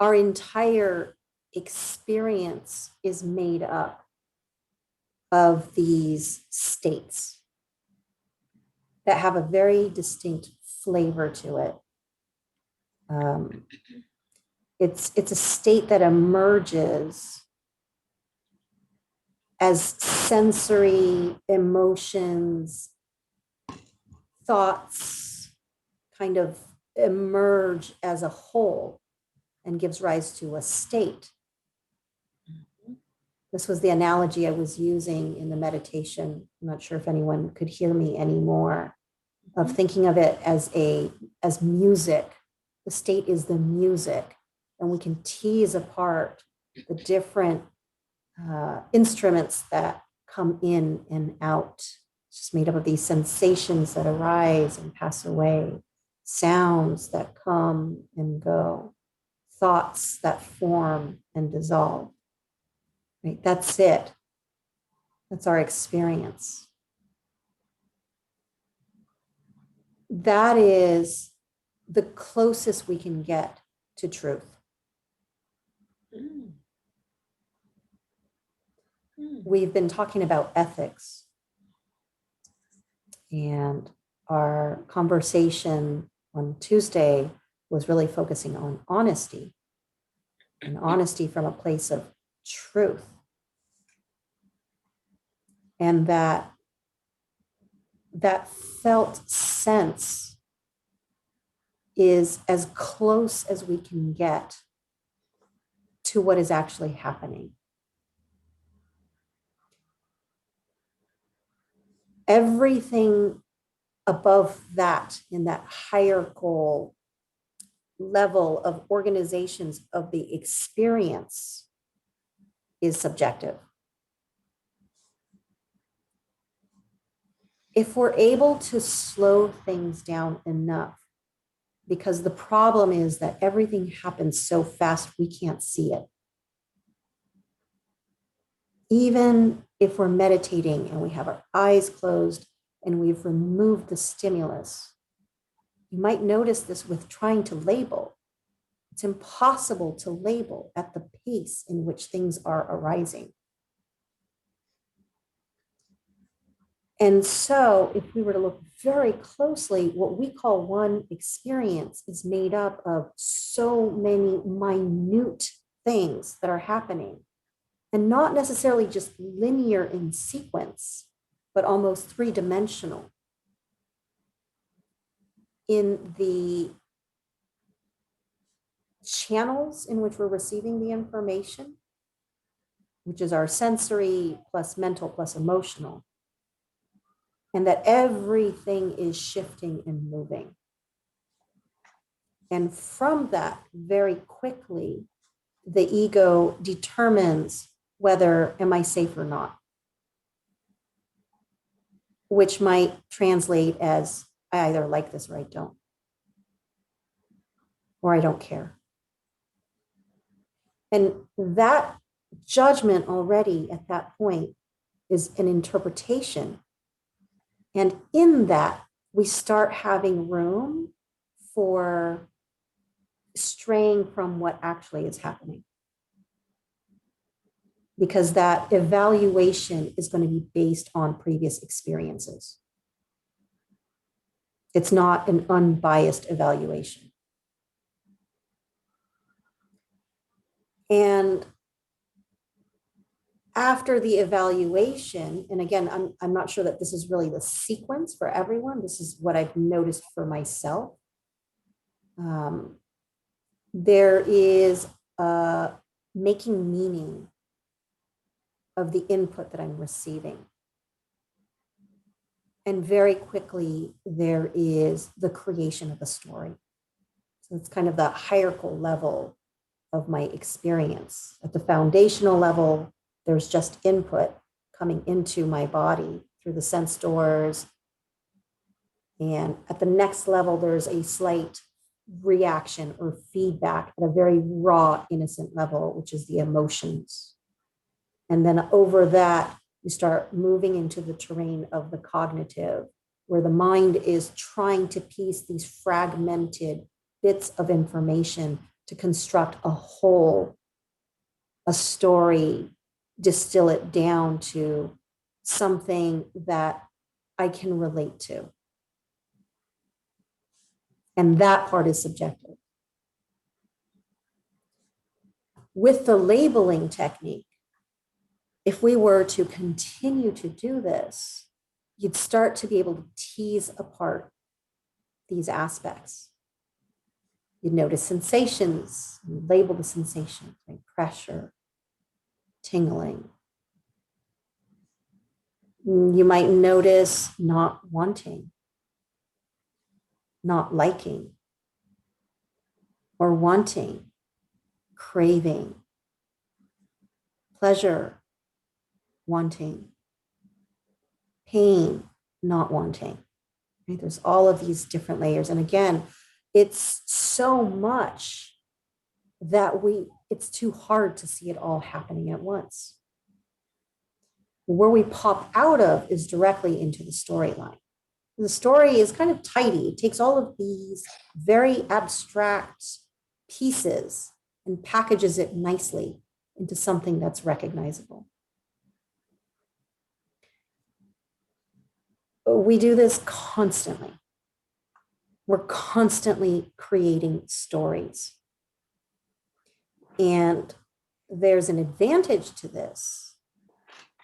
our entire experience is made up of these states that have a very distinct flavor to it. It's a state that emerges as sensory emotions, thoughts kind of emerge as a whole and gives rise to a state. This was the analogy I was using in the meditation. I'm not sure if anyone could hear me anymore, of thinking of it as music. The state is the music, and we can tease apart the different instruments that come in and out. It's just made up of these sensations that arise and pass away, sounds that come and go, thoughts that form and dissolve. Right? That's it. That's our experience. That is the closest we can get to truth. We've been talking about ethics, and our conversation on Tuesday was really focusing on honesty, and honesty from a place of truth. And that felt sense is as close as we can get to what is actually happening. Everything above that, in that hierarchical level of organizations of the experience, is subjective. If we're able to slow things down enough, because the problem is that everything happens so fast we can't see it. Even if we're meditating and we have our eyes closed and we've removed the stimulus, you might notice this with trying to label. It's impossible to label at the pace in which things are arising. And so if we were to look very closely, what we call one experience is made up of so many minute things that are happening, and not necessarily just linear in sequence, but almost three-dimensional. In the channels in which we're receiving the information, which is our sensory plus mental plus emotional, and that everything is shifting and moving. And from that, very quickly, the ego determines whether am I safe or not, which might translate as I either like this or I don't, or I don't care. And that judgment already at that point is an interpretation. And in that, we start having room for straying from what actually is happening. Because that evaluation is going to be based on previous experiences. It's not an unbiased evaluation. And after the evaluation, and again, I'm not sure that this is really the sequence for everyone. This is what I've noticed for myself. There is making meaning of the input that I'm receiving. And very quickly, there is the creation of a story. So it's kind of the hierarchical level of my experience. At the foundational level, there's just input coming into my body through the sense doors. And at the next level, there's a slight reaction or feedback at a very raw, innocent level, which is the emotions. And then over that, we start moving into the terrain of the cognitive, where the mind is trying to piece these fragmented bits of information to construct a whole, a story, distill it down to something that I can relate to. And that part is subjective. With the labeling technique, if we were to continue to do this, you'd start to be able to tease apart these aspects. You'd notice sensations, label the sensations, like pressure, tingling. You might notice not wanting, not liking, or wanting, craving, pleasure, wanting, pain, not wanting. Right? There's all of these different layers. And again, it's so much that it's too hard to see it all happening at once. Where we pop out of is directly into the storyline. The story is kind of tidy. It takes all of these very abstract pieces and packages it nicely into something that's recognizable. We do this constantly. We're constantly creating stories. And there's an advantage to this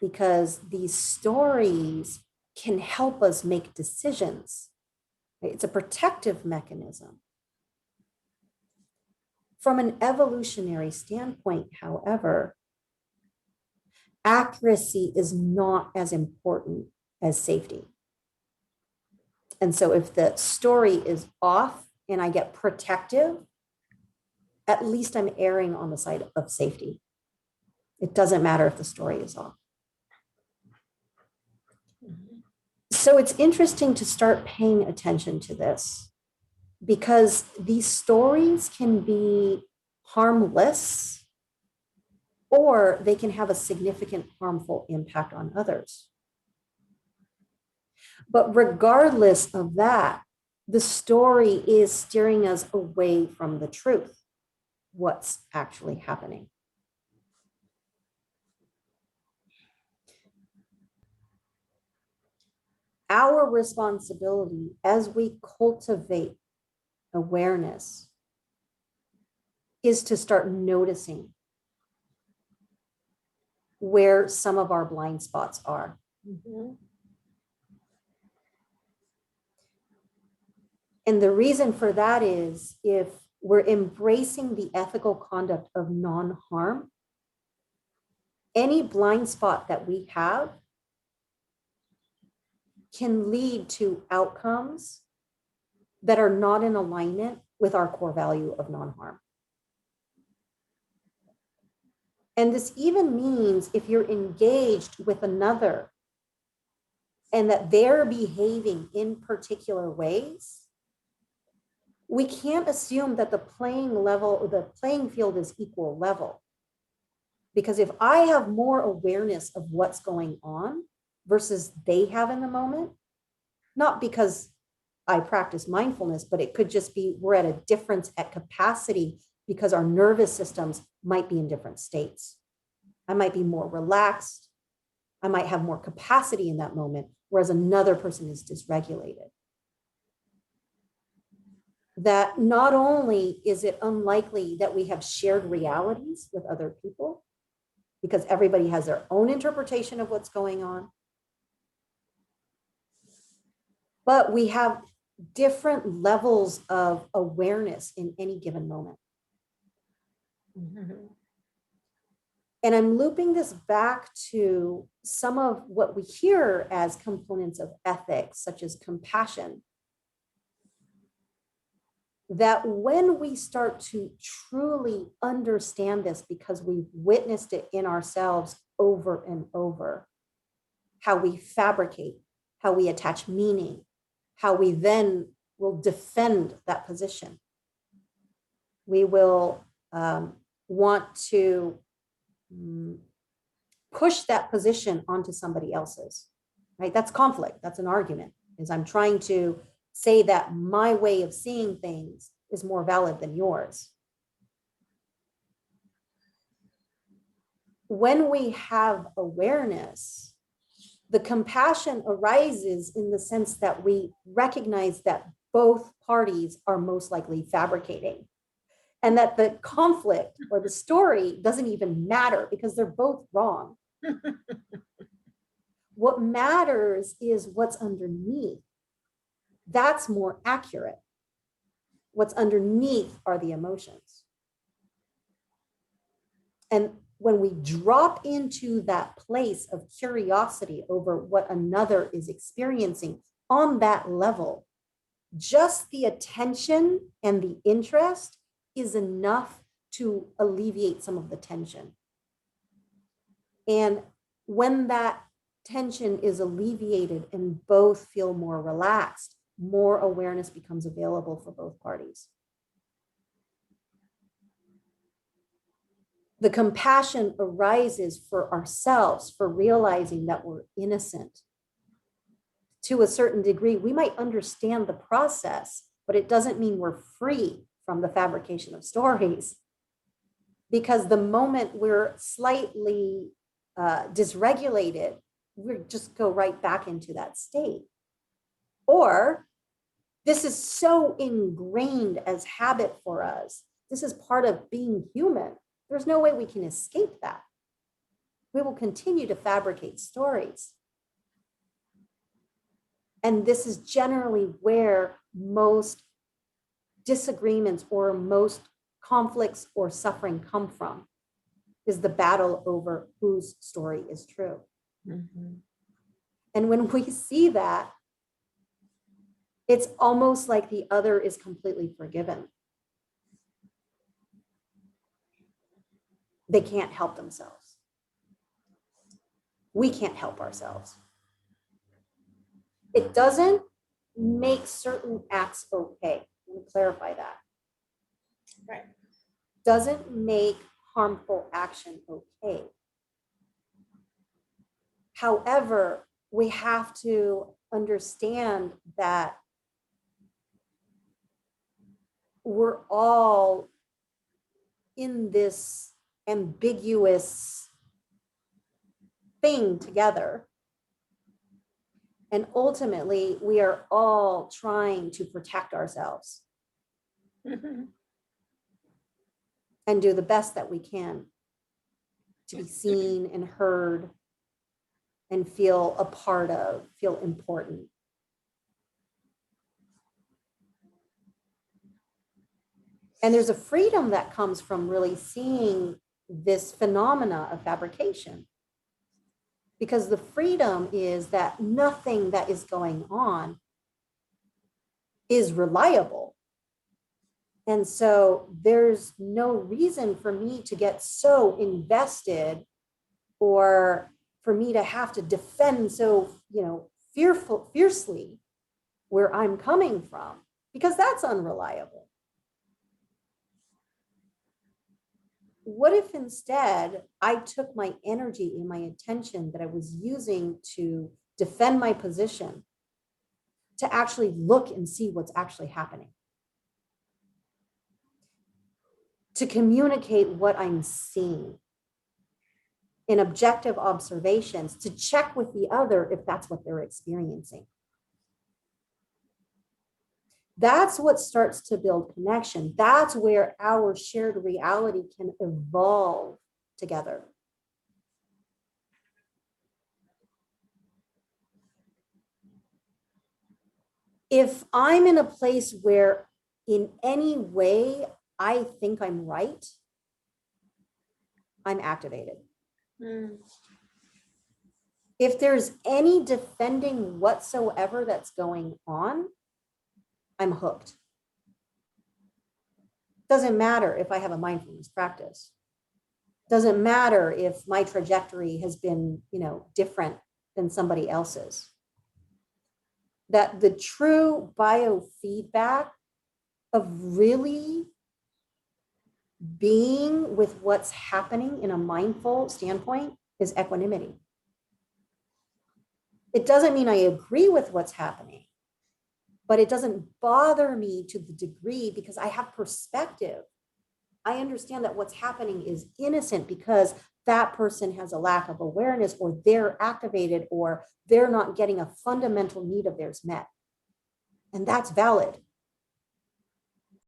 because these stories can help us make decisions. It's a protective mechanism. From an evolutionary standpoint, however, accuracy is not as important as safety. And so if the story is off and I get protective, at least I'm erring on the side of safety. It doesn't matter if the story is off. So it's interesting to start paying attention to this because these stories can be harmless or they can have a significant harmful impact on others. But regardless of that, the story is steering us away from the truth, what's actually happening. Our responsibility as we cultivate awareness is to start noticing where some of our blind spots are. Mm-hmm. And the reason for that is if we're embracing the ethical conduct of non-harm, any blind spot that we have can lead to outcomes that are not in alignment with our core value of non-harm. And this even means if you're engaged with another and that they're behaving in particular ways, we can't assume that the playing field is equal level. Because if I have more awareness of what's going on versus they have in the moment, not because I practice mindfulness, but it could just be we're at a difference at capacity because our nervous systems might be in different states. I might be more relaxed. I might have more capacity in that moment, whereas another person is dysregulated. That not only is it unlikely that we have shared realities with other people, because everybody has their own interpretation of what's going on, but we have different levels of awareness in any given moment. Mm-hmm. And I'm looping this back to some of what we hear as components of ethics, such as compassion. That when we start to truly understand this, because we've witnessed it in ourselves over and over, how we fabricate, how we attach meaning, how we then will defend that position. We will want to push that position onto somebody else's, right? That's conflict. That's an argument, is I'm trying to say that my way of seeing things is more valid than yours. when we have awareness, the compassion arises in the sense that we recognize that both parties are most likely fabricating, and that the conflict or the story doesn't even matter because they're both wrong. What matters is what's underneath. That's more accurate. What's underneath are the emotions. And when we drop into that place of curiosity over what another is experiencing on that level, just the attention and the interest is enough to alleviate some of the tension. And when that tension is alleviated and both feel more relaxed, more awareness becomes available for both parties. The compassion arises for ourselves, for realizing that we're innocent. To a certain degree, we might understand the process, but it doesn't mean we're free from the fabrication of stories. Because the moment we're slightly dysregulated, we just go right back into that state. Or this is so ingrained as habit for us. This is part of being human. There's no way we can escape that. We will continue to fabricate stories. And this is generally where most disagreements or most conflicts or suffering come from, is the battle over whose story is true. Mm-hmm. And when we see that, it's almost like the other is completely forgiven. They can't help themselves. We can't help ourselves. It doesn't make certain acts okay. Let me clarify that. Right. Doesn't make harmful action okay. However, we have to understand that we're all in this ambiguous thing together. And ultimately, we are all trying to protect ourselves and do the best that we can to be seen and heard and feel a part of, feel important. And there's a freedom that comes from really seeing this phenomena of fabrication. Because the freedom is that nothing that is going on is reliable. And so there's no reason for me to get so invested or for me to have to defend so, fiercely where I'm coming from, because that's unreliable. What if instead I took my energy and my attention that I was using to defend my position to actually look and see what's actually happening? To communicate what I'm seeing in objective observations, to check with the other if that's what they're experiencing. That's what starts to build connection. That's where our shared reality can evolve together. If I'm in a place where in any way I think I'm right, I'm activated. If there's any defending whatsoever that's going on, I'm hooked. Doesn't matter if I have a mindfulness practice. Doesn't matter if my trajectory has been, different than somebody else's. That the true biofeedback of really being with what's happening in a mindful standpoint is equanimity. It doesn't mean I agree with what's happening, but it doesn't bother me to the degree because I have perspective. I understand that what's happening is innocent because that person has a lack of awareness, or they're activated, or they're not getting a fundamental need of theirs met. And that's valid.